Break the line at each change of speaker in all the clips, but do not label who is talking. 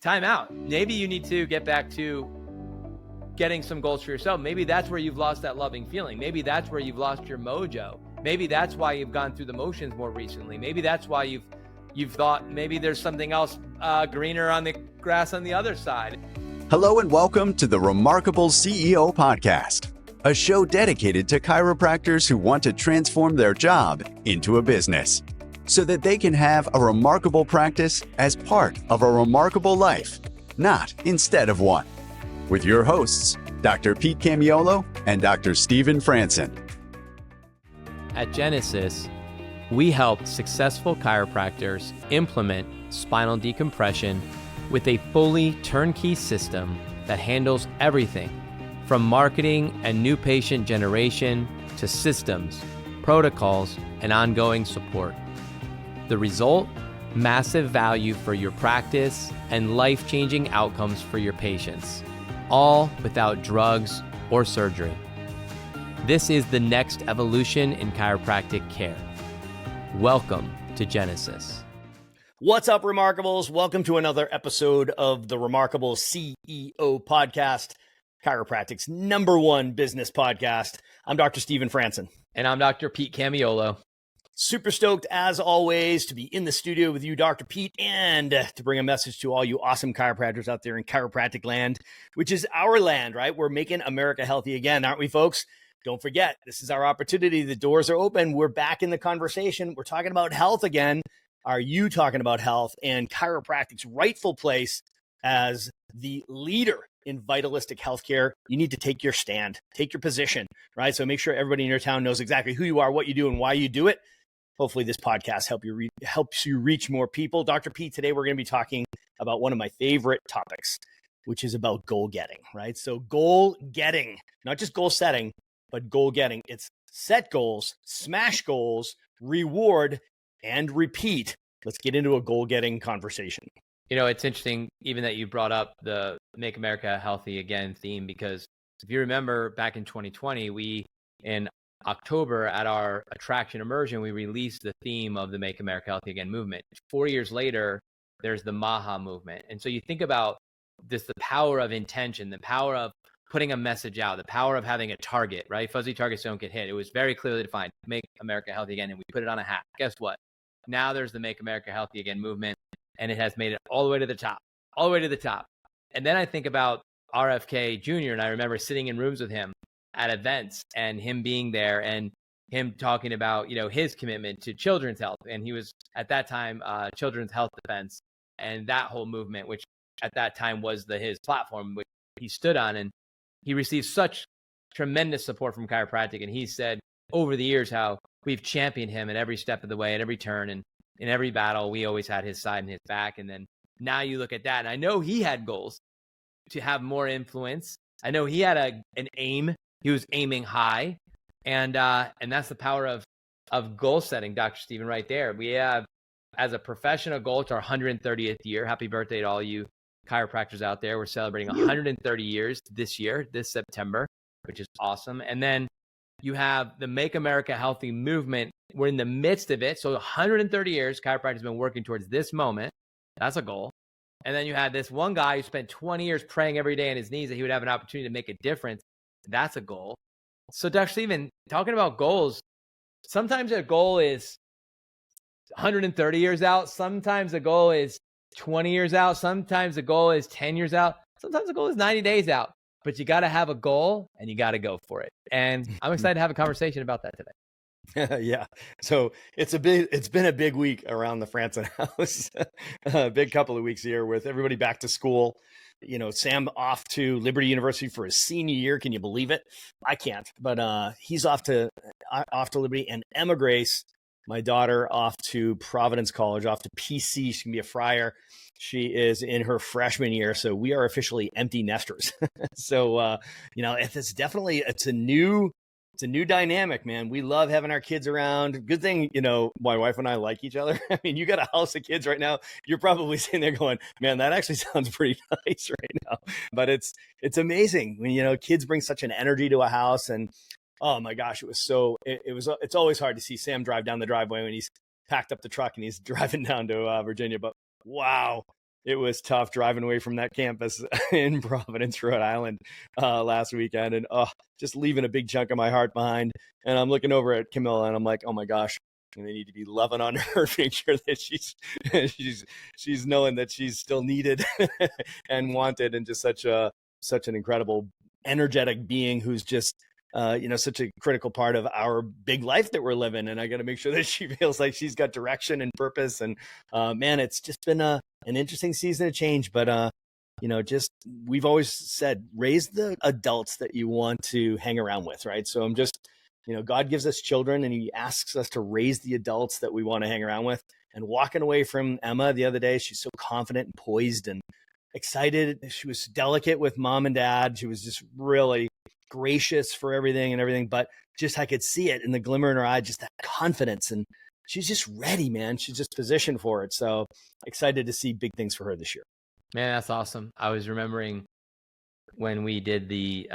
time out. Maybe you need to get back to getting some goals for yourself. Maybe that's where you've lost that loving feeling. Maybe that's where you've lost your mojo. Maybe that's why you've gone through the motions more recently. Maybe that's why you've thought maybe there's something else greener on the grass on the other side.
Hello and welcome to the Remarkable CEO Podcast, a show dedicated to chiropractors who want to transform their job into a business so that they can have a remarkable practice as part of a remarkable life, not instead of one. With your hosts, Dr. Pete Camiolo and Dr. Stephen Franson.
At Genesis, we help successful chiropractors implement spinal decompression with a fully turnkey system that handles everything from marketing and new patient generation to systems, protocols, and ongoing support. The result? Massive value for your practice and life-changing outcomes for your patients, all without drugs or surgery. This is the next evolution in chiropractic care. Welcome to Genesis.
What's up, Remarkables? Welcome to another episode of the Remarkable CEO Podcast, Chiropractic's #1 business podcast. I'm Dr. Stephen Franson.
And I'm Dr. Pete Camiolo.
Super stoked, as always, to be in the studio with you, Dr. Pete, and to bring a message to all you awesome chiropractors out there in chiropractic land, which is our land, right? We're making America healthy again, aren't we, folks? Don't forget, this is our opportunity. The doors are open. We're back in the conversation. We're talking about health again. Are you talking about health and chiropractic's rightful place as the leader in vitalistic healthcare? You need to take your stand, take your position, right? So make sure everybody in your town knows exactly who you are, what you do, and why you do it. Hopefully this podcast helps you reach more people. Dr. Pete, today we're going to be talking about one of my favorite topics, which is about goal getting, right? So goal getting, not just goal setting, but goal getting. It's set goals, smash goals, reward, and repeat. Let's get into a goal getting conversation.
You know, it's interesting even that you brought up the Make America Healthy Again theme, because if you remember back in 2020, we, in October at our Attraction Immersion, we released the theme of the Make America Healthy Again movement. 4 years later, there's the MAHA movement. And so you think about this, the power of intention, the power of putting a message out, the power of having a target, right? Fuzzy targets don't get hit. It was very clearly defined, Make America Healthy Again, and we put it on a hat. Guess what? Now there's the Make America Healthy Again movement, and it has made it all the way to the top, all the way to the top. And then I think about RFK Jr., and I remember sitting in rooms with him at events and him being there and him talking about, you know, his commitment to children's health. And he was at that time, Children's Health Defense, and that whole movement, which at that time was his platform, which he stood on. And he received such tremendous support from chiropractic. And he said over the years how we've championed him at every step of the way, at every turn, and in every battle, we always had his side and his back. And then now you look at that, and I know he had goals to have more influence. I know he had an aim. He was aiming high. And that's the power of goal setting, Dr. Stephen, right there. We have, as a professional goal, to our 130th year. Happy birthday to all you chiropractors out there. We're celebrating 130 years this year, this September, which is awesome. And then you have the Make America Healthy movement. We're in the midst of it. So 130 years, chiropractic has been working towards this moment. That's a goal. And then you had this one guy who spent 20 years praying every day on his knees that he would have an opportunity to make a difference. That's a goal. So Dr. Stephen, talking about goals, sometimes a goal is 130 years out. Sometimes the goal is 20 years out. Sometimes the goal is 10 years out. Sometimes the goal is 90 days out. But you got to have a goal and you got to go for it. And I'm excited to have a conversation about that today.
Yeah. So it's been a big week around the Franson house, a big couple of weeks here with everybody back to school. You know, Sam off to Liberty University for his senior year. Can you believe it? I can't, but he's off to Liberty, and Emma Grace, my daughter, off to Providence College, off to PC. She can be a friar. She is in her freshman year. So we are officially empty nesters. So, you know, it's a new dynamic, man. We love having our kids around. Good thing, you know, my wife and I like each other. I mean, you got a house of kids right now. You're probably sitting there going, man, that actually sounds pretty nice right now. But it's amazing when, you know, kids bring such an energy to a house. And oh my gosh, it's always hard to see Sam drive down the driveway when he's packed up the truck and he's driving down to Virginia. But wow, it was tough driving away from that campus in Providence, Rhode Island last weekend, and just leaving a big chunk of my heart behind. And I'm looking over at Camilla, and I'm like, oh my gosh, and they need to be loving on her, make sure that she's knowing that she's still needed and wanted, and just such an incredible, energetic being who's just such a critical part of our big life that we're living. And I got to make sure that she feels like she's got direction and purpose. And man, it's just been an interesting season of change. But we've always said, raise the adults that you want to hang around with, right? So I'm just, God gives us children, and He asks us to raise the adults that we want to hang around with. And walking away from Emma the other day, she's so confident and poised and excited. She was delicate with mom and dad. She was just really gracious for everything, but just, I could see it in the glimmer in her eye, just that confidence. And she's just ready, man. She's just positioned for it. So excited to see big things for her this year.
Man, that's awesome. I was remembering when we did the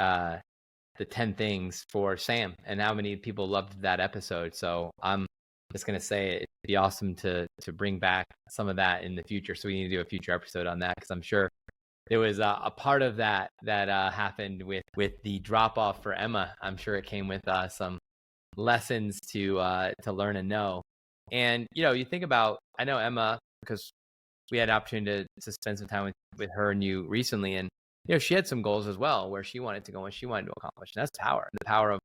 10 things for Sam and how many people loved that episode. So I'm just going to say it'd be awesome to bring back some of that in the future. So we need to do a future episode on that, because I'm sure there was a part of that happened with the drop off for Emma. I'm sure it came with some lessons to learn and know. And you think about, I know Emma because we had an opportunity to spend some time with her and you recently, and she had some goals as well where she wanted to go and she wanted to accomplish. And that's power, the power of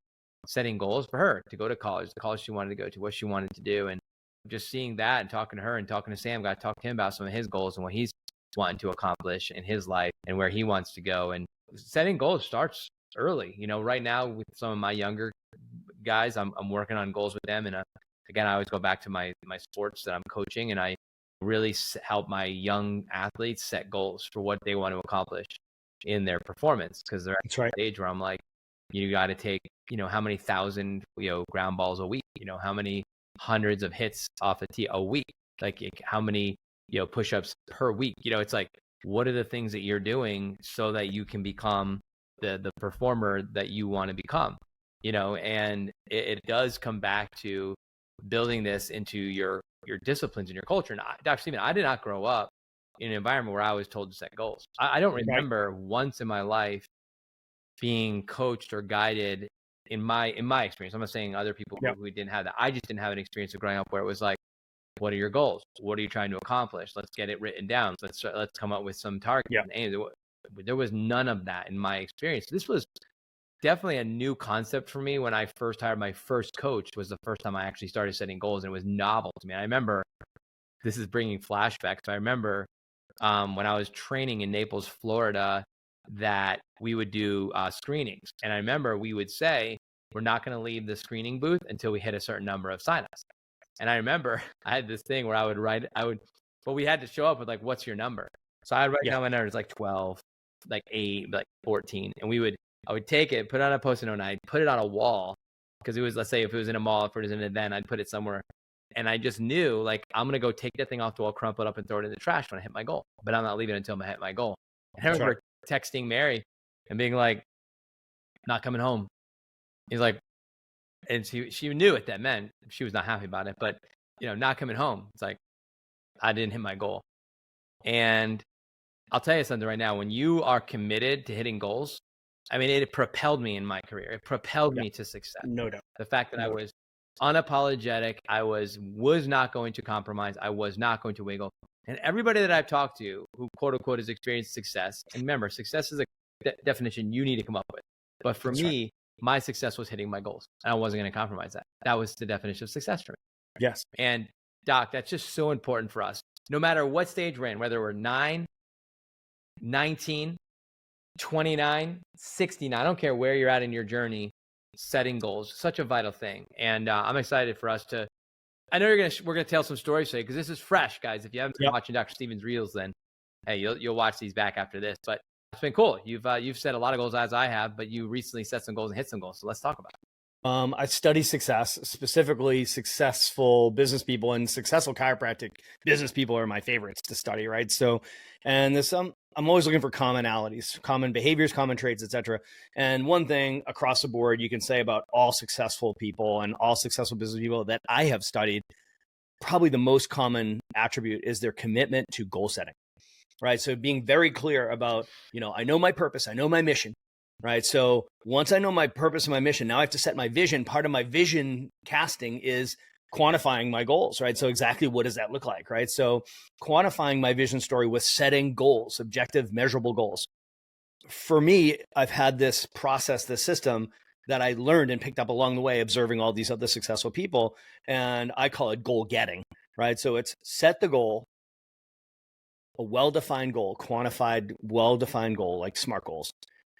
setting goals for her to go to college, the college she wanted to go to, what she wanted to do. And just seeing that and talking to her and talking to Sam, got to talk to him about some of his goals and what he's wanting to accomplish in his life and where he wants to go. And setting goals starts early. Right now with some of my younger guys, I'm working on goals with them. And again, I always go back to my sports that I'm coaching, and I really help my young athletes set goals for what they want to accomplish in their performance, because they're at the age where I'm like, you got to take, how many thousand, ground balls a week, how many hundreds of hits off a tee a week, like how many, push-ups per week. It's like, what are the things that you're doing so that you can become the performer that you want to become, and it does come back to building this into your disciplines and your culture. And Dr. Stephen, I did not grow up in an environment where I was told to set goals. I don't remember once in my life being coached or guided in my experience. I'm not saying other people who didn't have that. I just didn't have an experience of growing up where it was like, what are your goals? What are you trying to accomplish? Let's get it written down. Let's come up with some targets. And there was none of that in my experience. This was definitely a new concept for me. When I first hired my first coach, was the first time I actually started setting goals, and it was novel to me. I remember, this is bringing flashbacks. I remember when I was training in Naples, Florida, that we would do screenings. And I remember we would say, we're not going to leave the screening booth until we hit a certain number of signups. And I remember I had this thing where but we had to show up with like, what's your number? So I'd write down my numbers, like 12, like 8, like 14. And I would take it, put it on a Post-it note, and I'd put it on a wall, because it was, let's say if it was in a mall, if it was in an event, I'd put it somewhere. And I just knew, like, I'm going to go take that thing off the wall, crumple it up, and throw it in the trash when I hit my goal. But I'm not leaving it until I hit my goal. And I remember texting Mary and being like, not coming home. He's like, and she knew what that meant. She was not happy about it, but, not coming home. It's like, I didn't hit my goal. And I'll tell you something right now, when you are committed to hitting goals, I mean, it propelled me in my career. It propelled me to success.
No doubt.
The fact that I was unapologetic, I was not going to compromise, I was not going to wiggle. And everybody that I've talked to who quote unquote has experienced success, and remember, success is a definition you need to come up with. But for me, my success was hitting my goals, and I wasn't going to compromise that. That was the definition of success for me.
Yes.
And Doc, that's just so important for us. No matter what stage we're in, whether we're 9, 19, 29, 69, I don't care where you're at in your journey, setting goals, such a vital thing. And I'm excited for us to, I know we're going to tell some stories today, because this is fresh, guys. If you haven't been watching Dr. Stephen's reels, then hey, you'll watch these back after this. But it's been cool. You've set a lot of goals, as I have, but you recently set some goals and hit some goals. So let's talk about it.
I study success, specifically successful business people, and successful chiropractic business people are my favorites to study, right? So, and this, I'm always looking for commonalities, common behaviors, common traits, etc. And one thing across the board you can say about all successful people and all successful business people that I have studied, probably the most common attribute is their commitment to goal setting. right? So being very clear about, I know my purpose, I know my mission, right? So once I know my purpose and my mission, now I have to set my vision. Part of my vision casting is quantifying my goals, right? So exactly what does that look like, right? So quantifying my vision story with setting goals, objective, measurable goals. For me, I've had this process, this system that I learned and picked up along the way, observing all these other successful people. And I call it goal getting, right? So it's set the goal, a well-defined goal, quantified, well-defined goal, like SMART goals,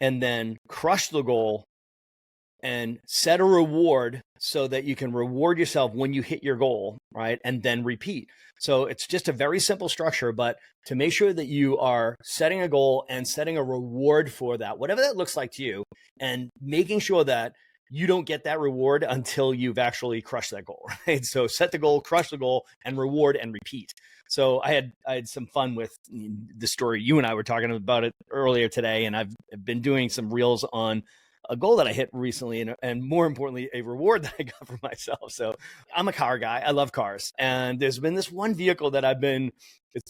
and then crush the goal and set a reward so that you can reward yourself when you hit your goal, right? And then repeat. So it's just a very simple structure, but to make sure that you are setting a goal and setting a reward for that, whatever that looks like to you, and making sure that you don't get that reward until you've actually crushed that goal, right? So set the goal, crush the goal, and reward and repeat. So I had some fun with the story. You and I were talking about it earlier today, and I've been doing some reels on a goal that I hit recently, and more importantly, a reward that I got for myself. So I'm a car guy. I love cars. And there's been this one vehicle that it's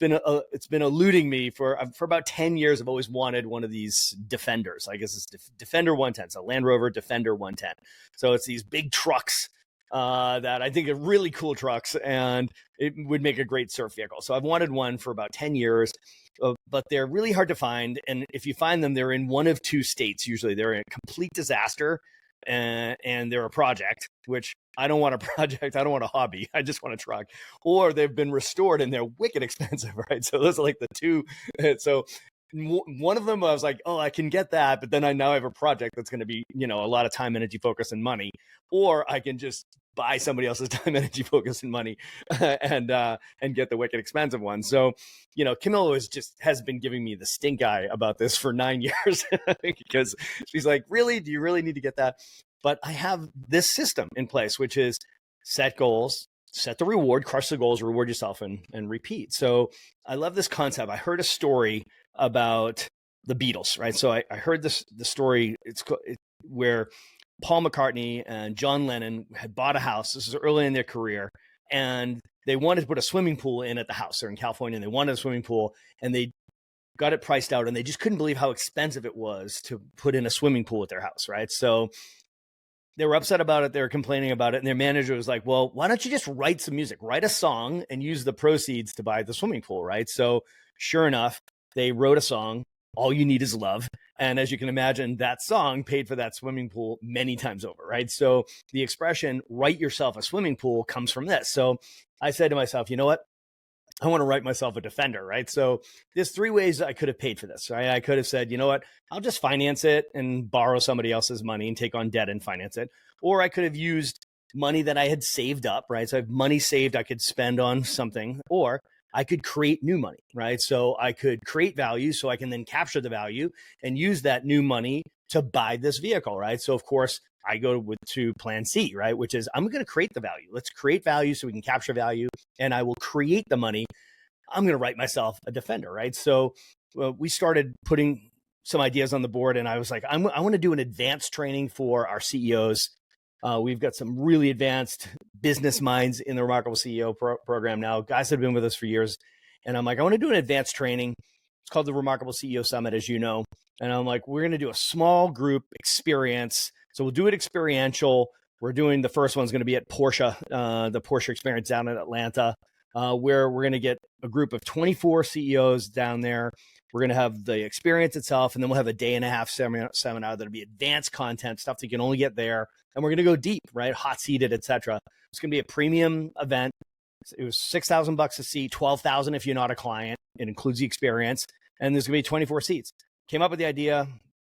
been eluding me for about 10 years. I've always wanted one of these Defenders. I guess it's Defender 110. It's a Land Rover Defender 110. So it's these big trucks that I think are really cool trucks, and it would make a great surf vehicle. So I've wanted one for about 10 years. But they're really hard to find. And if you find them, they're in one of two states. Usually they're a complete disaster and they're a project, which I don't want a project. I don't want a hobby. I just want a truck. Or they've been restored and they're wicked expensive, right? So those are like the two. So one of them, I was like, oh, I can get that. But then I now have a project that's going to be, a lot of time, energy, focus, and money. Or I can just buy somebody else's time, energy, focus, and money and get the wicked expensive one. So, Camilla has been giving me the stink eye about this for 9 years because she's like, really, do you really need to get that? But I have this system in place, which is set goals, set the reward, crush the goals, reward yourself, and repeat. So I love this concept. I heard a story about the Beatles, right? So I heard the story where Paul McCartney and John Lennon had bought a house. This is early in their career, and they wanted to put a swimming pool in at the house. They're in California, and they wanted a swimming pool, and they got it priced out, and they just couldn't believe how expensive it was to put in a swimming pool at their house, right? So they were upset about it. They were complaining about it, and their manager was like, well, why don't you just write some music, write a song, and use the proceeds to buy the swimming pool, right? So sure enough, they wrote a song, All You Need Is Love. And as you can imagine, that song paid for that swimming pool many times over, right? So the expression, write yourself a swimming pool, comes from this. So I said to myself, you know what? I want to write myself a Defender, right? So there's three ways I could have paid for this, right? I could have said, you know what? I'll just finance it and borrow somebody else's money and take on debt and finance it. Or I could have used money that I had saved up, right? So I have money saved I could spend on something, or I could create new money, right? So I could create value so I can then capture the value and use that new money to buy this vehicle, right? So of course I go to plan C, right? Which is I'm going to create the value. Let's create value so we can capture value, and I will create the money. I'm going to write myself a Defender, right? So we started putting some ideas on the board, and I was like, I want to do an advanced training for our CEOs. We've got some really advanced business minds in the Remarkable CEO program now, guys that have been with us for years. And I'm like, I want to do an advanced training. It's called the Remarkable CEO Summit, as you know. And I'm like, we're going to do a small group experience. So we'll do it experiential. We're doing the first one's going to be at Porsche, the Porsche experience down in Atlanta, where we're going to get a group of 24 CEOs down there. We're going to have the experience itself, and then we'll have a day and a half seminar that'll be advanced content, stuff that you can only get there. And we're going to go deep, right? Hot seated, etc. It's going to be a premium event. It was $6,000 a seat, $12,000 if you're not a client. It includes the experience, and there's going to be 24 seats. Came up with the idea,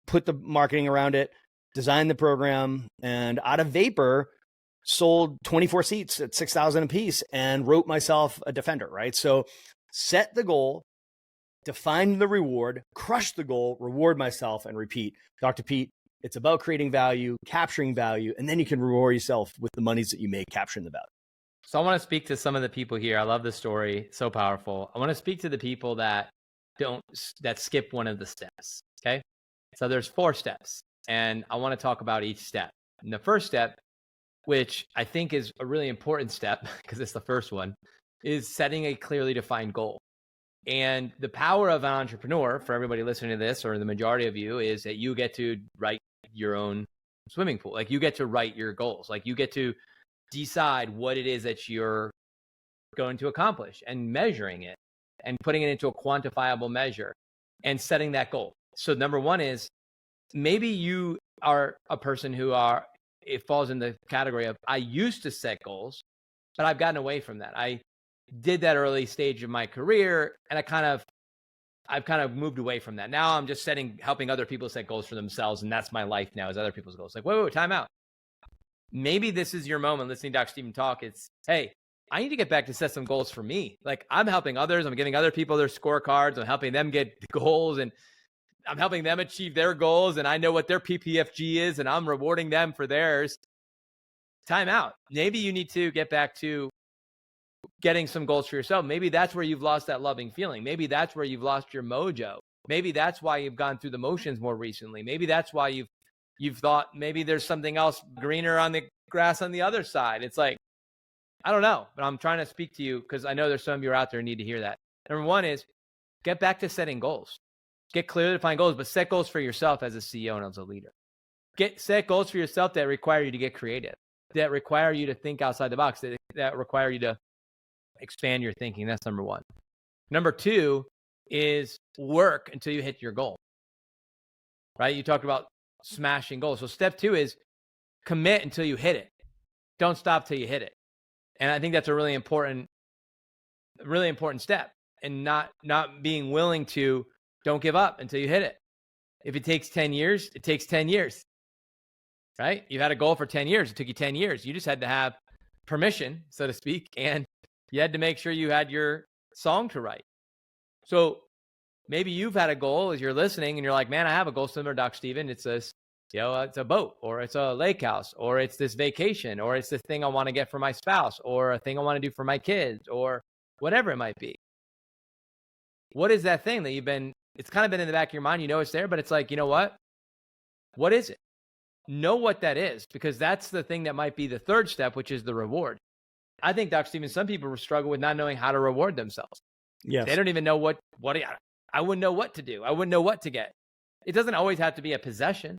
put the marketing around it, designed the program, and out of vapor, sold 24 seats at $6,000 a piece, and wrote myself a Defender, right? So set the goal, define the reward, crush the goal, reward myself, and repeat. Dr. Pete, it's about creating value, capturing value, and then you can reward yourself with the monies that you make capturing the value.
So I want to speak to some of the people here. I love the story. So powerful. I want to speak to the people that skip one of the steps. Okay. So there's 4 steps, and I want to talk about each step. And the first step, which I think is a really important step because it's the first one, is setting a clearly defined goal. And the power of an entrepreneur, for everybody listening to this, or the majority of you, is that you get to write your own swimming pool. Like, you get to write your goals. Like, you get to decide what it is that you're going to accomplish, and measuring it and putting it into a quantifiable measure and setting that goal. So number one is, maybe you are a person who it falls in the category of, I used to set goals, but I've gotten away from that. I did that early stage of my career, and I've kind of moved away from that. Now I'm just helping other people set goals for themselves, and that's my life now, is other people's goals. Like, wait, time out. Maybe this is your moment listening to Dr. Stephen talk. It's, hey, I need to get back to set some goals for me. Like, I'm helping others. I'm giving other people their scorecards. I'm helping them get goals, and I'm helping them achieve their goals. And I know what their PPFG is, and I'm rewarding them for theirs. Time out. Maybe you need to get back to getting some goals for yourself. Maybe that's where you've lost that loving feeling. Maybe that's where you've lost your mojo. Maybe that's why you've gone through the motions more recently. Maybe that's why you've thought maybe there's something else greener on the grass on the other side. It's like, I don't know, but I'm trying to speak to you because I know there's some of you out there who need to hear that. Number one is, get back to setting goals. Get clearly defined goals, but set goals for yourself as a CEO and as a leader. Set goals for yourself that require you to get creative, that require you to think outside the box, that require you to expand your thinking. That's number one. Number two is work until you hit your goal, right? You talked about smashing goals. So step two is commit until you hit it. Don't stop till you hit it. And I think that's a really important step, and not being willing to, don't give up until you hit it. If it takes 10 years, it takes 10 years, right? You had a goal for 10 years. It took you 10 years. You just had to have permission, so to speak, and you had to make sure you had your song to write. So maybe you've had a goal as you're listening, and you're like, man, I have a goal similar to Dr. Stephen. It's this, it's a boat, or it's a lake house, or it's this vacation, or it's this thing I want to get for my spouse, or a thing I want to do for my kids, or whatever it might be. What is that thing that it's kind of been in the back of your mind, it's there, but it's like, you know what? What is it? Know what that is, because that's the thing that might be the third step, which is the reward. I think, Dr. Stephen, some people struggle with not knowing how to reward themselves.
Yes.
They don't even know I wouldn't know what to do. I wouldn't know what to get. It doesn't always have to be a possession.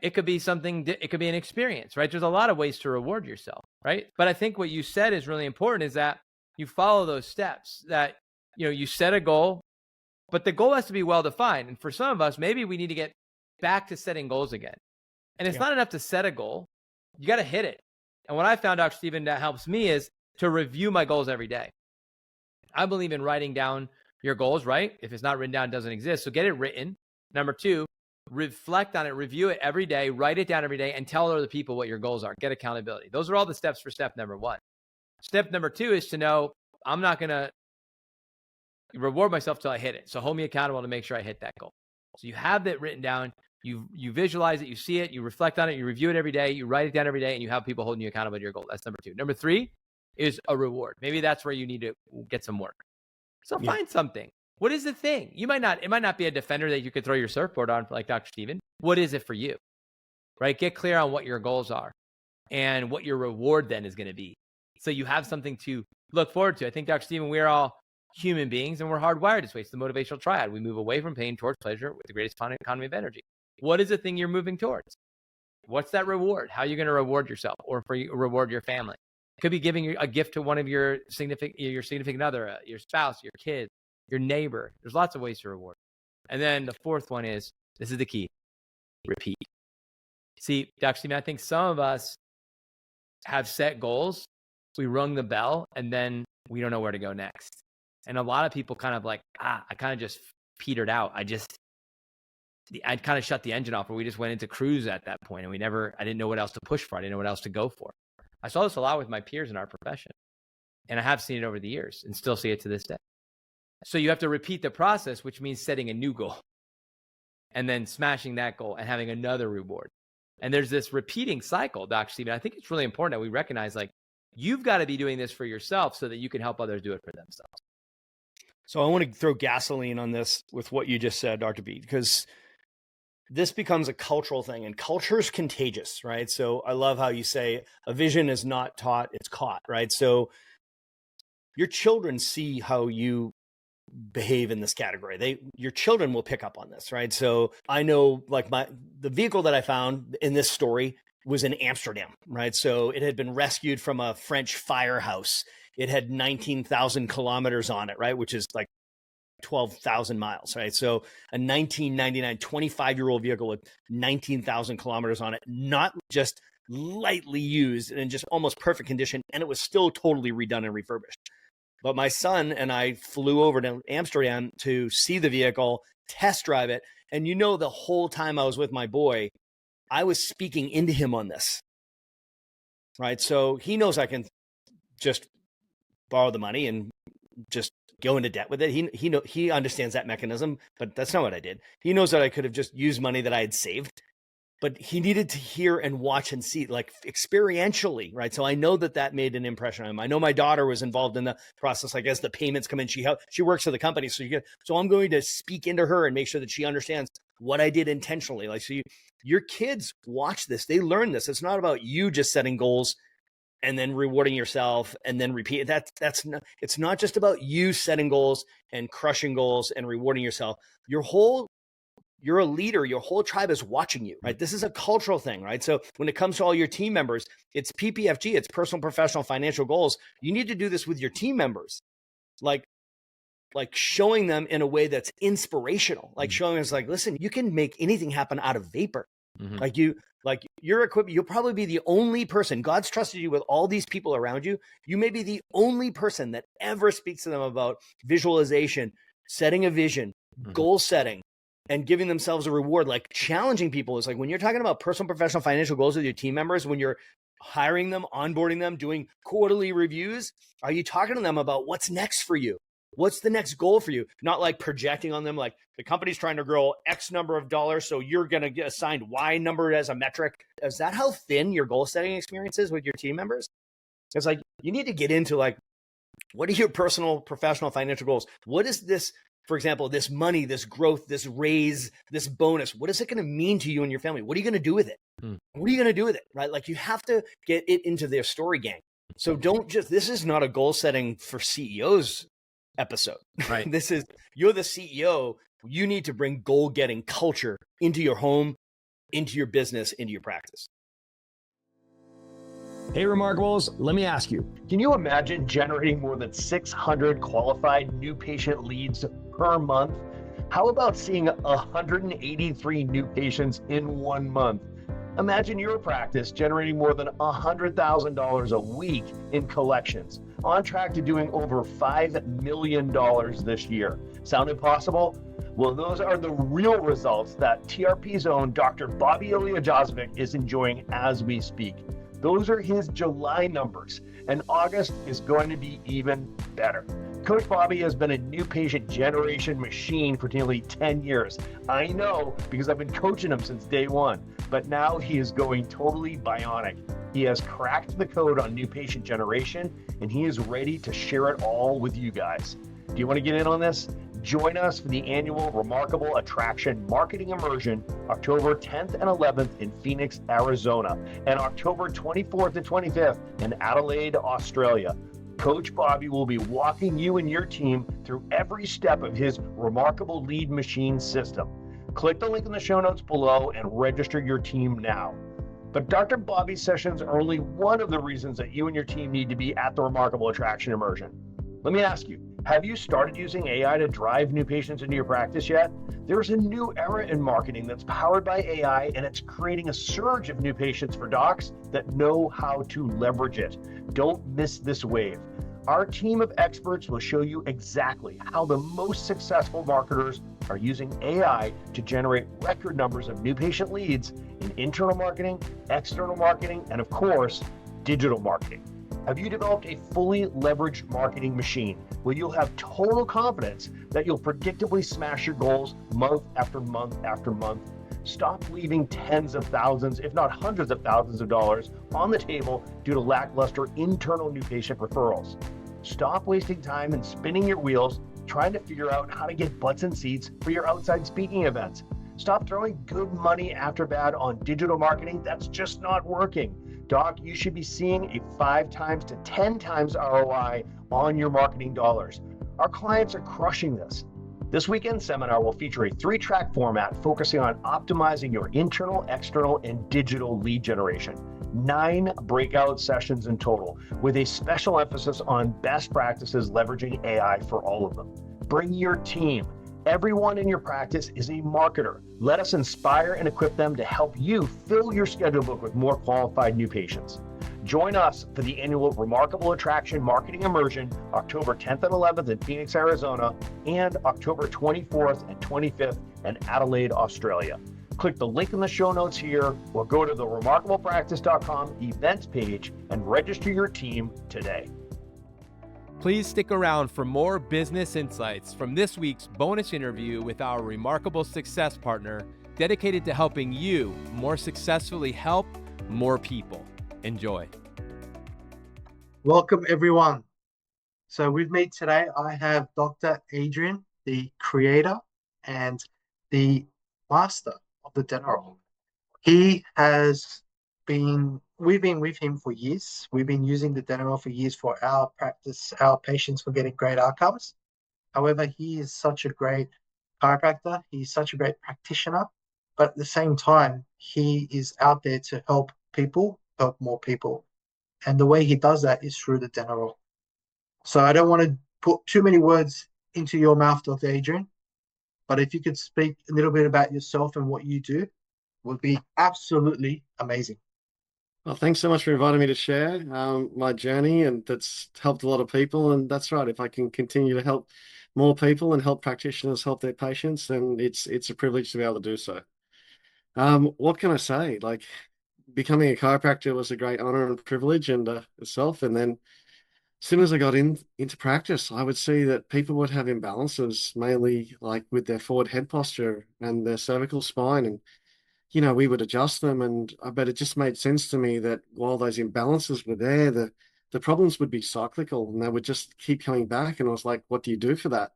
It could be something, it could be an experience, right? There's a lot of ways to reward yourself, right? But I think what you said is really important, is that you follow those steps, that, you set a goal, but the goal has to be well-defined. And for some of us, maybe we need to get back to setting goals again. And it's not enough to set a goal. You got to hit it. And what I found, Dr. Stephen, that helps me is to review my goals every day. I believe in writing down your goals, right? If it's not written down, it doesn't exist. So get it written. Number two, reflect on it, review it every day, write it down every day, and tell other people what your goals are. Get accountability. Those are all the steps for step number one. Step number two is to know, I'm not going to reward myself till I hit it. So hold me accountable to make sure I hit that goal. So you have that written down, you visualize it, you see it, you reflect on it, you review it every day, you write it down every day, and you have people holding you accountable to your goal. That's number two. Number three is a reward. Maybe that's where you need to get some work. So find something. What is the thing? It might not be a defender that you could throw your surfboard on, like Dr. Stephen. What is it for you? Right? Get clear on what your goals are and what your reward then is going to be. So you have something to look forward to. I think, Dr. Stephen, we're all human beings, and we're hardwired this way. It's the motivational triad. We move away from pain towards pleasure with the greatest economy of energy. What is the thing you're moving towards? What's that reward? How are you going to reward yourself, or reward your family? It could be giving a gift to one of your significant other, your spouse, your kids, your neighbor. There's lots of ways to reward. And then the fourth one is, this is the key, repeat. See, Dr. Stephen, I think some of us have set goals, we rung the bell, and then we don't know where to go next. And a lot of people kind of like, I kind of just petered out. I kind of shut the engine off, or we just went into cruise at that point, and I didn't know what else to push for. I didn't know what else to go for. I saw this a lot with my peers in our profession, and I have seen it over the years and still see it to this day. So you have to repeat the process, which means setting a new goal and then smashing that goal and having another reward. And there's this repeating cycle, Dr. Stephen. I think it's really important that we recognize, like, you've got to be doing this for yourself so that you can help others do it for themselves.
So I want to throw gasoline on this with what you just said, Dr. B, because this becomes a cultural thing, and culture is contagious, right? So I love how you say a vision is not taught, it's caught, right? So your children see how you behave in this category. Your children will pick up on this, right? So I know like the vehicle that I found in this story was in Amsterdam, right? So it had been rescued from a French firehouse. It had 19,000 kilometers on it, right? Which is like 12,000 miles, right? So a 1999 25-year-old vehicle with 19,000 kilometers on it, not just lightly used and in just almost perfect condition. And it was still totally redone and refurbished. But my son and I flew over to Amsterdam to see the vehicle, test drive it. And the whole time I was with my boy, I was speaking into him on this, right? So he knows I can just borrow the money and just go into debt with it. He understands that mechanism, but that's not what I did. He knows that I could have just used money that I had saved, but he needed to hear and watch and see, like experientially, right? So I know that made an impression on him. I know my daughter was involved in the process. Like as the payments come in, she works for the company, so I'm going to speak into her and make sure that she understands what I did intentionally. Like, so your kids watch this, they learn this. It's not about you just setting goals and then rewarding yourself and then repeat that. It's not just about you setting goals and crushing goals and rewarding yourself. You're a leader. Your whole tribe is watching you, right? This is a cultural thing, right? So when it comes to all your team members, it's PPFG, it's personal, professional, financial goals. You need to do this with your team members, like showing them in a way that's inspirational, like showing us like, listen, you can make anything happen out of vapor. Mm-hmm. Like your equipment, you'll probably be the only person. God's trusted you with all these people around you. You may be the only person that ever speaks to them about visualization, setting a vision, goal setting, and giving themselves a reward. Like challenging people is like when you're talking about personal, professional, financial goals with your team members, when you're hiring them, onboarding them, doing quarterly reviews, are you talking to them about what's next for you? What's the next goal for you? Not like projecting on them, like the company's trying to grow X number of dollars, so you're going to get assigned Y number as a metric. Is that how thin your goal setting experience is with your team members? It's like, you need to get into like, what are your personal, professional, financial goals? What is this, for example, this money, this growth, this raise, this bonus? What is it going to mean to you and your family? What are you going to do with it? What are you going to do with it? Right? Like you have to get it into their story gang. So this is not a goal setting for CEOs episode. Right. You're the CEO. You need to bring goal getting culture into your home, into your business, into your practice.
Hey, Remarkables, let me ask you, can you imagine generating more than 600 qualified new patient leads per month? How about seeing 183 new patients in 1 month? Imagine your practice generating more than $100,000 a week in collections, on track to doing over $5 million this year. Sound impossible? Well, those are the real results that TRP's own Dr. Bobby Ilyajozovic is enjoying as we speak. Those are his July numbers, and August is going to be even better. Coach Bobby has been a new patient generation machine for nearly 10 years. I know because I've been coaching him since day one, but now he is going totally bionic. He has cracked the code on new patient generation, and he is ready to share it all with you guys. Do you want to get in on this? Join us for the annual Remarkable Attraction Marketing Immersion, October 10th and 11th in Phoenix, Arizona, and October 24th and 25th in Adelaide, Australia. Coach Bobby will be walking you and your team through every step of his remarkable lead machine system. Click the link in the show notes below and register your team now. But Dr. Bobby's sessions are only one of the reasons that you and your team need to be at the Remarkable Attraction Immersion. Let me ask you, have you started using AI to drive new patients into your practice yet? There's a new era in marketing that's powered by AI, and it's creating a surge of new patients for docs that know how to leverage it. Don't miss this wave. Our team of experts will show you exactly how the most successful marketers are using AI to generate record numbers of new patient leads in internal marketing, external marketing, and of course, digital marketing. Have you developed a fully leveraged marketing machine where you'll have total confidence that you'll predictably smash your goals month after month after month? Stop leaving tens of thousands, if not hundreds of thousands of dollars on the table due to lackluster internal new patient referrals. Stop wasting time and spinning your wheels trying to figure out how to get butts in seats for your outside speaking events. Stop throwing good money after bad on digital marketing. That's just not working. Doc, you should be seeing a 5 times to 10 times ROI on your marketing dollars. Our clients are crushing this. This weekend seminar will feature a 3-track format focusing on optimizing your internal, external, and digital lead generation. 9 breakout sessions in total, with a special emphasis on best practices leveraging AI for all of them. Bring your team. Everyone in your practice is a marketer. Let us inspire and equip them to help you fill your schedule book with more qualified new patients. Join us for the annual Remarkable Attraction Marketing Immersion, October 10th and 11th in Phoenix, Arizona, and October 24th and 25th in Adelaide, Australia. Click the link in the show notes here or go to the remarkablepractice.com events page and register your team today.
Please stick around for more business insights from this week's bonus interview with our remarkable success partner dedicated to helping you more successfully help more people. Enjoy.
Welcome, everyone. So with me today, I have Dr. Adrian, the creator and the master of the Denneroll. We've been with him for years. We've been using the Denneroll for years for our practice, our patients for getting great outcomes. However, he is such a great chiropractor. He's such a great practitioner, but at the same time, he is out there to help people, help more people. And the way he does that is through the Denneroll. So I don't want to put too many words into your mouth, Dr. Adrian, but if you could speak a little bit about yourself and what you do, would be absolutely amazing.
Well, thanks so much for inviting me to share my journey, and that's helped a lot of people. And that's right. If I can continue to help more people and help practitioners help their patients, then it's a privilege to be able to do so. What can I say? Like, becoming a chiropractor was a great honor and privilege and itself. And then as soon as I got into practice, I would see that people would have imbalances, mainly like with their forward head posture and their cervical spine. And we would adjust them, but it just made sense to me that while those imbalances were there, the problems would be cyclical and they would just keep coming back. And I was like, what do you do for that?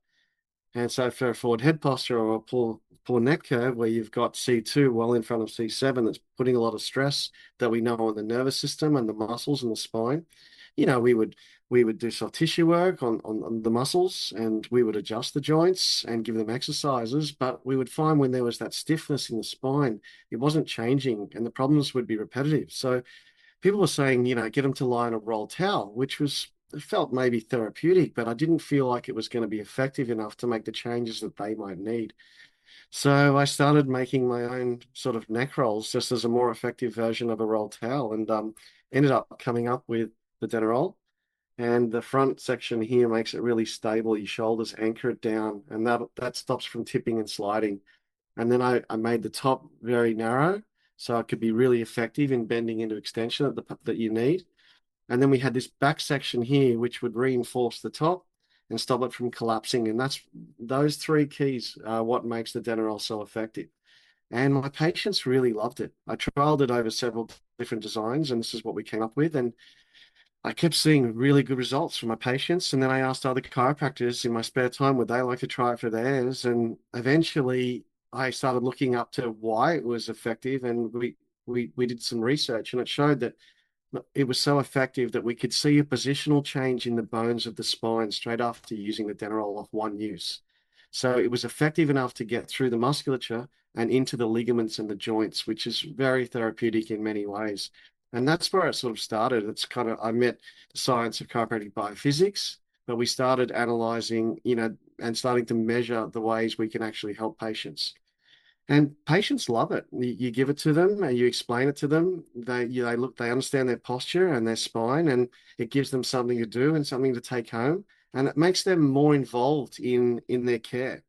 And so for a forward head posture or a poor neck curve where you've got C2 well in front of C7, that's putting a lot of stress that we know on the nervous system and the muscles and the spine, we would do soft tissue work on the muscles, and we would adjust the joints and give them exercises. But we would find when there was that stiffness in the spine, it wasn't changing and the problems would be repetitive. So people were saying, get them to lie on a roll towel, which felt maybe therapeutic, but I didn't feel like it was going to be effective enough to make the changes that they might need. So I started making my own sort of neck rolls just as a more effective version of a roll towel, and ended up coming up with the Denneroll. And the front section here makes it really stable. Your shoulders anchor it down, and that stops from tipping and sliding. And then I made the top very narrow, so it could be really effective in bending into extension that you need. And then we had this back section here, which would reinforce the top and stop it from collapsing. And those 3 keys are what makes the Denneroll so effective. And my patients really loved it. I trialed it over several different designs, and this is what we came up with. And I kept seeing really good results from my patients. And then I asked other chiropractors in my spare time, would they like to try it for theirs? And eventually I started looking up to why it was effective. And we did some research, and it showed that it was so effective that we could see a positional change in the bones of the spine straight after using the Denneroll off one use. So it was effective enough to get through the musculature and into the ligaments and the joints, which is very therapeutic in many ways. And that's where it sort of started. I met the science of chiropractic biophysics, but we started analyzing, and starting to measure the ways we can actually help patients. And patients love it. You give it to them and you explain it to them. They understand their posture and their spine, and it gives them something to do and something to take home. And it makes them more involved in their care.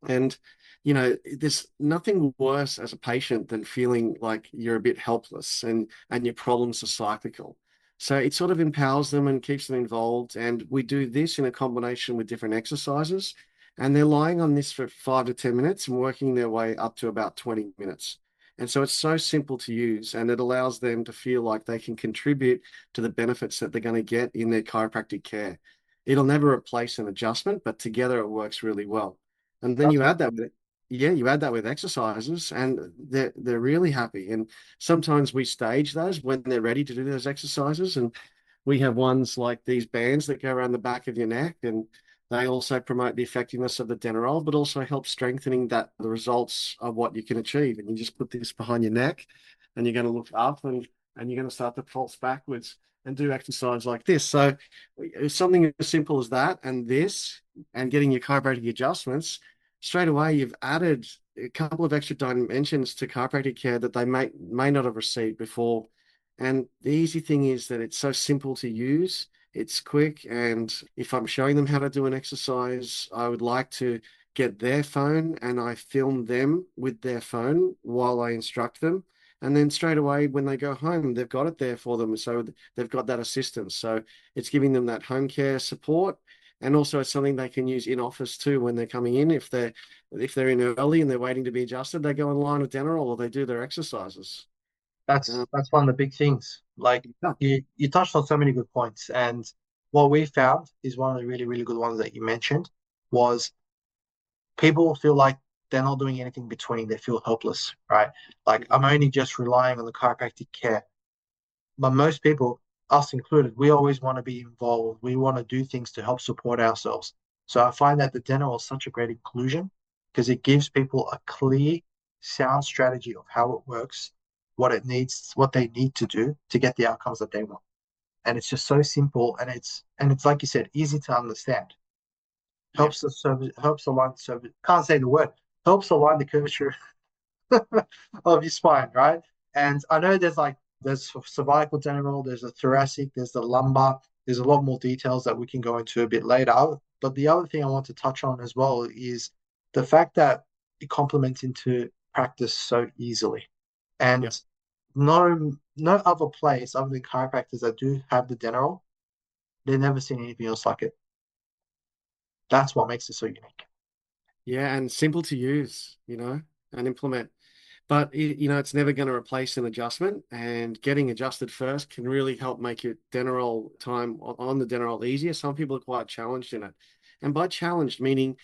And, there's nothing worse as a patient than feeling like you're a bit helpless and your problems are cyclical. So it sort of empowers them and keeps them involved. And we do this in a combination with different exercises. And they're lying on this for 5 to 10 minutes and working their way up to about 20 minutes. And so it's so simple to use, and it allows them to feel like they can contribute to the benefits that they're going to get in their chiropractic care. It'll never replace an adjustment, but together it works really well. And then you add that with exercises, and they're really happy. And sometimes we stage those when they're ready to do those exercises. And we have ones like these bands that go around the back of your neck, and They also promote the effectiveness of the Denneroll, but also help strengthening the results of what you can achieve. And you just put this behind your neck, and you're going to look up, and you're going to start to pulse backwards and do exercise like this. So something as simple as that and this, and getting your chiropractic adjustments, straight away you've added a couple of extra dimensions to chiropractic care that they may not have received before. And the easy thing is that it's so simple to use. It's quick, and if I'm showing them how to do an exercise, I would like to get their phone and I film them with their phone while I instruct them. And then straight away, when they go home, they've got it there for them. So they've got that assistance. So it's giving them that home care support. And also it's something they can use in office too when they're coming in. If they're in early and they're waiting to be adjusted, they go online with Denneroll or they do their exercises.
That's one of the big things. Like
Yeah.
you touched on so many good points, and what we found is one of the really, really good ones that you mentioned was people feel like they're not doing anything between. They feel helpless, right? Like I'm only just relying on the chiropractic care. But most people, us included, we always want to be involved. We want to do things to help support ourselves. So I find that the Denneroll is such a great inclusion because it gives people a clear, sound strategy of how it works, what it needs, what they need to do to get the outcomes that they want. And it's just so simple, and it's like you said, easy to understand. Helps the service, helps align the service. Can't say the word. Helps align the curvature of your spine, right? And I know there's cervical Denneroll, there's a thoracic, there's the lumbar. There's a lot more details that we can go into a bit later. But the other thing I want to touch on as well is the fact that it complements into practice so easily. And
Yeah.
no other place other than chiropractors that do have the Denneroll, they've never seen anything else like it. That's what makes it so unique.
Yeah, and simple to use, and implement. But it's never going to replace an adjustment, and getting adjusted first can really help make your Denneroll time on the Denneroll easier. Some people are quite challenged in it. And by challenged, meaning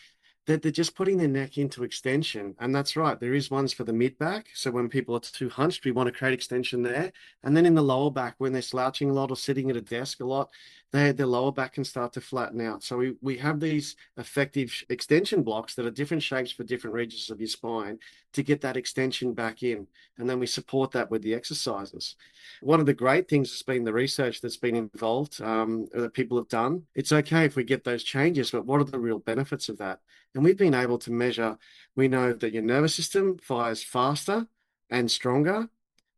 that they're just putting their neck into extension. And that's right. There is ones for the mid back. So when people are too hunched, we want to create extension there. And then in the lower back, when they're slouching a lot or sitting at a desk a lot, their lower back can start to flatten out. So we have these effective extension blocks that are different shapes for different regions of your spine to get that extension back in. And then we support that with the exercises. One of the great things has been the research that's been involved that people have done. It's okay if we get those changes, but what are the real benefits of that? And we've been able to measure, we know that your nervous system fires faster and stronger.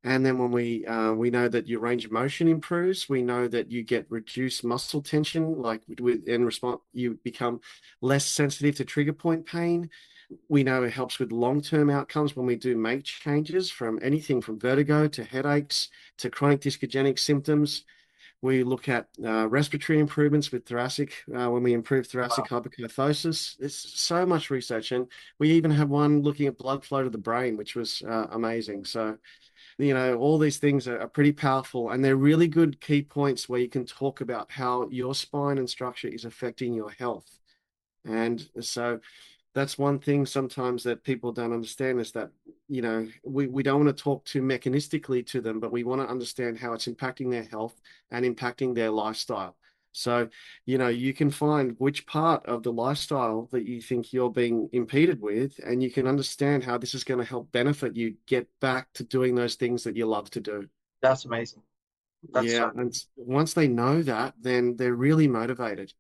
And then when we know that your range of motion improves, we know that you get reduced muscle tension, like in response, you become less sensitive to trigger point pain. We know it helps with long-term outcomes when we do make changes from anything from vertigo to headaches to chronic discogenic symptoms. We look at respiratory improvements with thoracic, when we improve thoracic hyperkyphosis. There's so much research. And we even have one looking at blood flow to the brain, which was amazing. So, all these things are pretty powerful, and they're really good key points where you can talk about how your spine and structure is affecting your health. And so that's one thing sometimes that people don't understand is that, we don't want to talk too mechanistically to them, but we want to understand how it's impacting their health and impacting their lifestyle. So, you can find which part of the lifestyle that you think you're being impeded with, and you can understand how this is going to help benefit you get back to doing those things that you love to do.
That's amazing. That's
Yeah. And once they know that, then they're really motivated.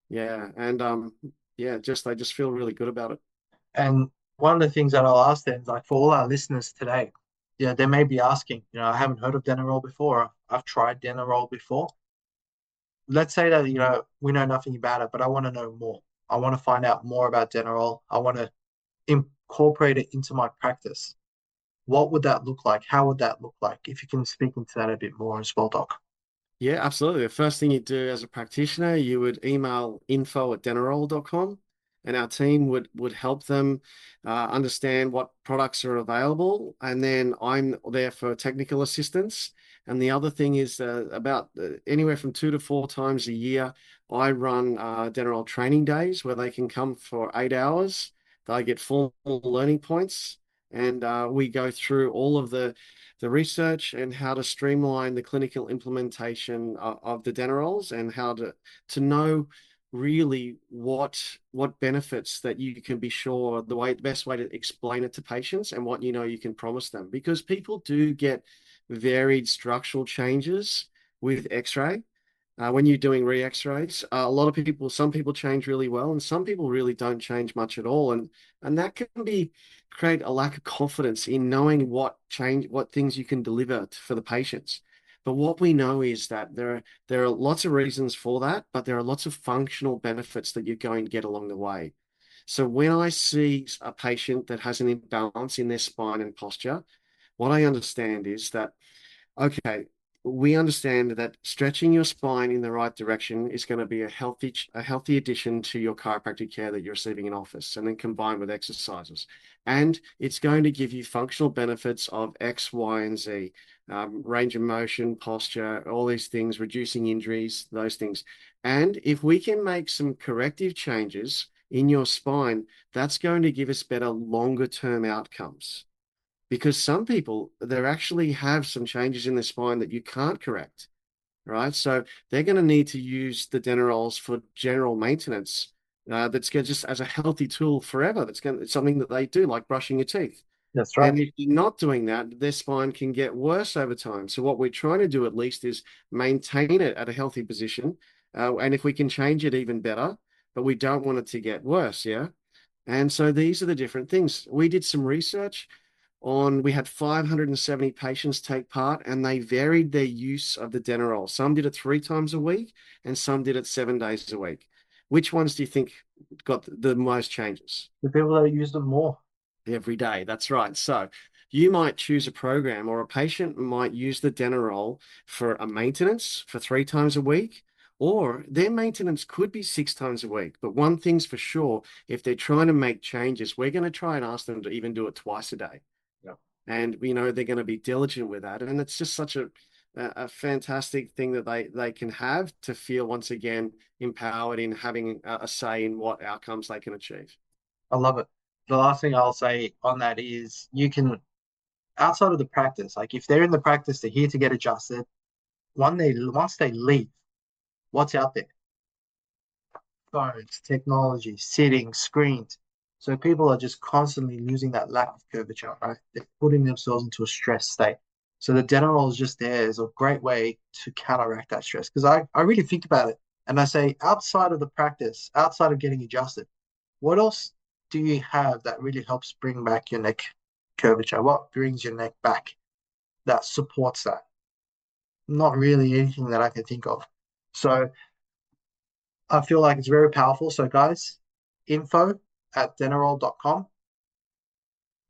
Yeah. And yeah, they just feel really good about it.
And one of the things that I'll ask them, like for all our listeners today, they may be asking, I haven't heard of Denneroll before. I've tried Denneroll before. Let's say that, we know nothing about it, but I want to know more. I want to find out more about Denneroll. I want to incorporate it into my practice. What would that look like? How would that look like? If you can speak into that a bit more as well, Doc.
Yeah, absolutely. The first thing you do as a practitioner, you would email info@denneroll.com, and our team would help them understand what products are available. And then I'm there for technical assistance. And the other thing is about anywhere from 2 to 4 times a year, I run Denneroll training days where they can come for 8 hours. They get formal learning points, and we go through all of the research and how to streamline the clinical implementation of the Dennerolls, and how to know really what benefits that you can be sure the best way to explain it to patients and what you can promise them, because people do get varied structural changes with X-ray. When you're doing re-X-rays, some people change really well, and some people really don't change much at all, and that can create a lack of confidence in knowing what things you can deliver for the patients. But what we know is that there are lots of reasons for that, but there are lots of functional benefits that you're going to get along the way. So when I see a patient that has an imbalance in their spine and posture, what I understand is that, okay, we understand that stretching your spine in the right direction is going to be a healthy addition to your chiropractic care that you're receiving in office, and then combined with exercises. And it's going to give you functional benefits of X, Y, and Z, range of motion, posture, all these things, reducing injuries, those things. And if we can make some corrective changes in your spine, that's going to give us better longer term outcomes. Because some people, they actually have some changes in their spine that you can't correct, right? So they're going to need to use the Dennerolls for general maintenance. That's going just as a healthy tool forever. It's something that they do, like brushing your teeth.
That's right.
And if you're not doing that, their spine can get worse over time. So what we're trying to do at least is maintain it at a healthy position. And if we can change it, even better, but we don't want it to get worse, yeah? And so these are the different things. We did some research we had 570 patients take part, and they varied their use of the Denneroll. Some did it 3 times a week, and some did it 7 days a week. Which ones do you think got the most changes?
The people that use them more.
Every day, that's right. So you might choose a program, or a patient might use the Denneroll for a maintenance for 3 times a week, or their maintenance could be 6 times a week. But one thing's for sure, if they're trying to make changes, we're going to try and ask them to even do it twice a day. And they're going to be diligent with that, and it's just such a fantastic thing that they can have to feel once again empowered in having a say in what outcomes they can achieve.
I love it. The last thing I'll say on that is you can, outside of the practice, like if they're in the practice, they're here to get adjusted. Once they leave, what's out there? Phones, technology, sitting, screens. So people are just constantly losing that lack of curvature, right? They're putting themselves into a stress state. So the Denneroll is just there as a great way to counteract that stress. Because I really think about it and I say, outside of the practice, outside of getting adjusted, what else do you have that really helps bring back your neck curvature? What brings your neck back that supports that? Not really anything that I can think of. So I feel like it's very powerful. So guys, info@denneroll.com.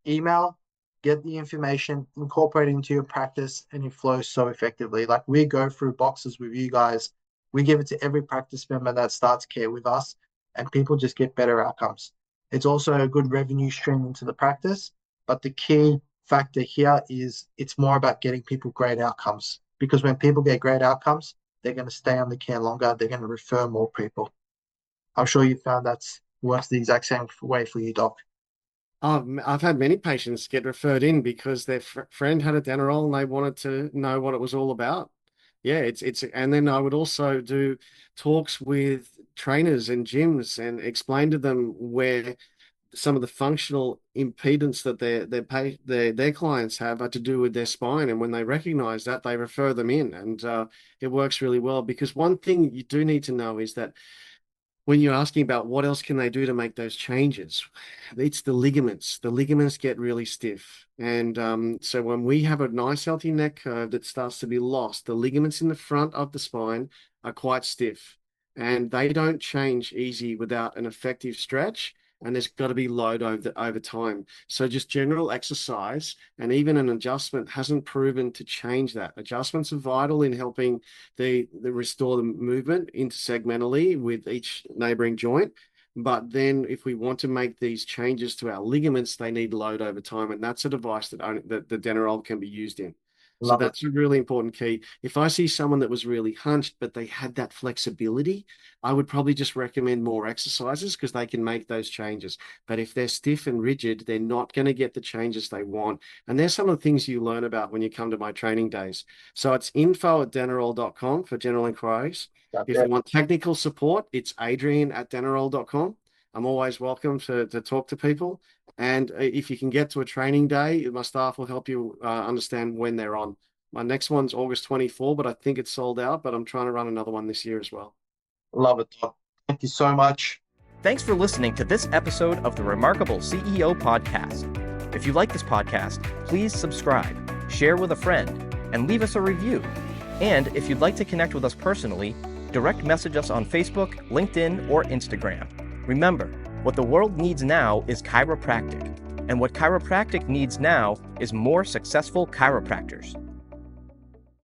Email, get the information, incorporate it into your practice, and it flows so effectively. Like we go through boxes with you guys. We give it to every practice member that starts care with us, and people just get better outcomes. It's also a good revenue stream into the practice, but the key factor here is it's more about getting people great outcomes, because when people get great outcomes, they're going to stay on the care longer. They're going to refer more people. I'm sure you found that's works the exact same way for you, Doc.
I've had many patients get referred in because their friend had a Denneroll and they wanted to know what it was all about. Yeah, and then I would also do talks with trainers and gyms and explain to them where some of the functional impedance that their clients have are to do with their spine, and when they recognize that, they refer them in, and it works really well. Because one thing you do need to know is that when you're asking about what else can they do to make those changes, it's the ligaments. The ligaments get really stiff. And so when we have a nice healthy neck curve that starts to be lost, the ligaments in the front of the spine are quite stiff, and they don't change easy without an effective stretch. And there's got to be load over time. So just general exercise and even an adjustment hasn't proven to change that. Adjustments are vital in helping the restore the movement intersegmentally with each neighboring joint. But then if we want to make these changes to our ligaments, they need load over time. And that's a device that the Denneroll can be used in. So that's a really important key. If I see someone that was really hunched, but they had that flexibility, I would probably just recommend more exercises because they can make those changes. But if they're stiff and rigid, they're not going to get the changes they want. And there's some of the things you learn about when you come to my training days. So it's info@denneroll.com for general inquiries. If you want technical support, it's adrian@denneroll.com. I'm always welcome to talk to people. And if you can get to a training day, my staff will help you understand when they're on. My next one's August 24, but I think it's sold out, but I'm trying to run another one this year as well.
Love it, Doc. Thank you so much.
Thanks for listening to this episode of the Remarkable CEO Podcast. If you like this podcast, please subscribe, share with a friend, and leave us a review. And if you'd like to connect with us personally, direct message us on Facebook, LinkedIn, or Instagram. Remember, what the world needs now is chiropractic, and what chiropractic needs now is more successful chiropractors.